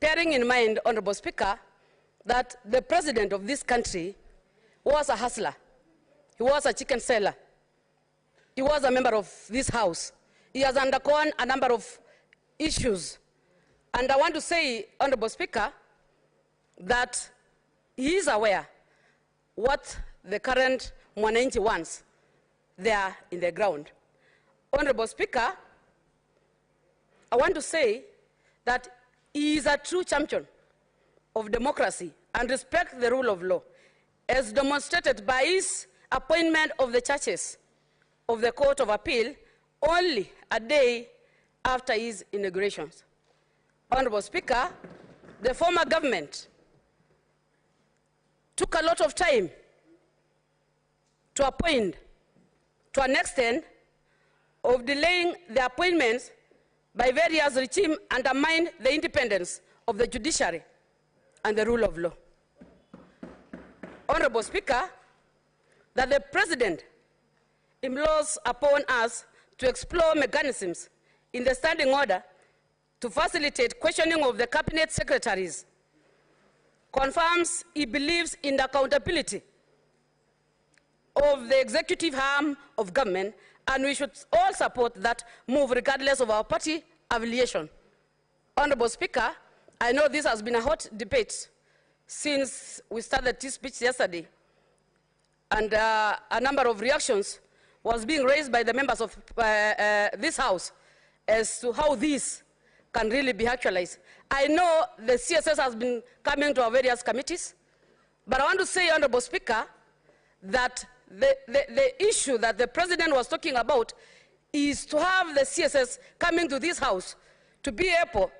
bearing in mind, Honorable Speaker, that the president of this country was a hustler. He was a chicken seller. He was a member of this House. He has undergone a number of issues. And I want to say, Honorable Speaker, that he is aware what the current Mwananchi wants there in the ground. Honorable Speaker, I want to say that he is a true champion of democracy and respect the rule of law, as demonstrated by his appointment of the churches of the Court of Appeal only a day after his inaugurations. Honorable Speaker, the former government took a lot of time to appoint, to an extent of delaying the appointments by various regimes, undermined the independence of the judiciary and the rule of law. Honorable Speaker, that the President implores upon us to explore mechanisms in the standing order to facilitate questioning of the cabinet secretaries, confirms he believes in the accountability of the executive arm of government, and we should all support that move regardless of our party affiliation. Honorable Speaker, I know this has been a hot debate since we started this speech yesterday, and a number of reactions was being raised by the members of this House as to how this can really be actualized. I know the CSS has been coming to our various committees, but I want to say, Honorable Speaker, that the issue that the President was talking about is to have the CSS coming to this House to be able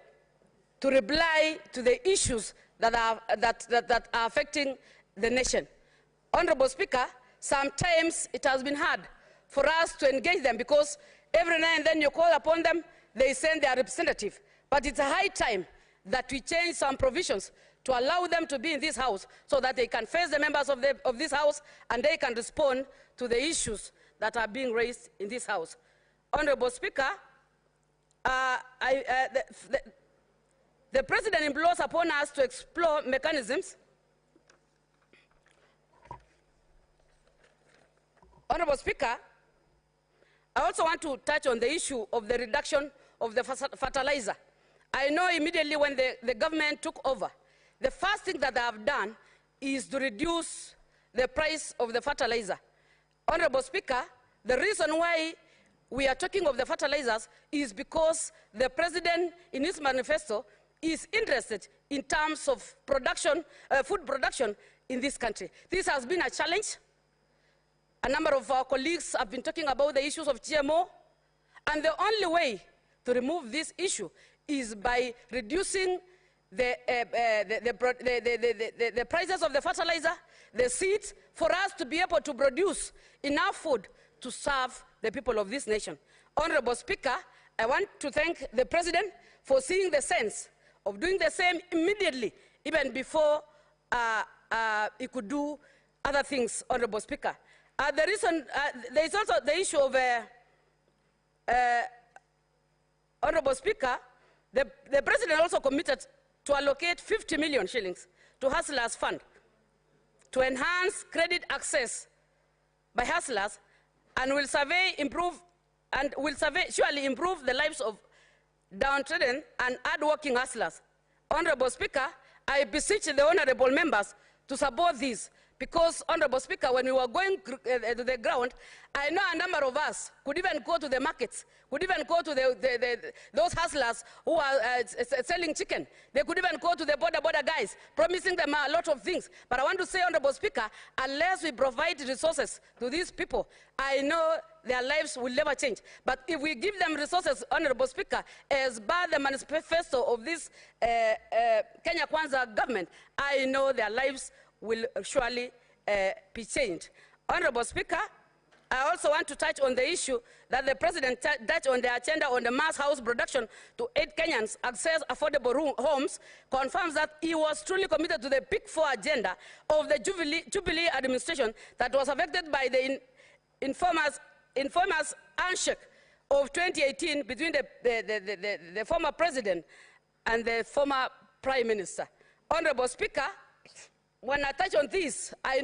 to reply to the issues that are affecting the nation. Honorable Speaker, sometimes it has been hard for us to engage them because every now and then you call upon them, they send their representative. But it's a high time that we change some provisions to allow them to be in this House so that they can face the members of this House and they can respond to the issues that are being raised in this House. Honorable Speaker, the President implores upon us to explore mechanisms. Honorable Speaker, I also want to touch on the issue of the reduction of the fertilizer. I know immediately when the government took over, the first thing that they have done is to reduce the price of the fertilizer. Honorable Speaker, the reason why we are talking of the fertilizers is because the President in his manifesto is interested in terms of production, food production in this country. This has been a challenge. A number of our colleagues have been talking about the issues of GMO, and the only way to remove this issue is by reducing the prices of the fertilizer, the seeds, for us to be able to produce enough food to serve the people of this nation. Honorable Speaker, I want to thank the President for seeing the sense of doing the same immediately, even before he could do other things, Honorable Speaker. There is also the issue of, Honorable Speaker, the President also committed to allocate 50 million shillings to Hustlers Fund to enhance credit access by hustlers and will surely improve the lives of downtrodden and hard-working hustlers. Honorable Speaker, I beseech the honorable members to support this because, Honorable Speaker, when we were going to the ground, I know a number of us could even go to the markets, could even go to those hustlers who are selling chicken. They could even go to the border guys, promising them a lot of things. But I want to say, Honorable Speaker, unless we provide resources to these people, I know their lives will never change. But if we give them resources, Honorable Speaker, as by the manifesto of this Kenya Kwanza government, I know their lives will surely be changed. Honorable Speaker, I also want to touch on the issue that the President touched on the agenda on the mass house production to aid Kenyans access affordable homes, confirms that he was truly committed to the Big Four agenda of the Jubilee administration that was affected by the infamous handshake of 2018 between the former President and the former Prime Minister. Honorable Speaker, when I touch on this, I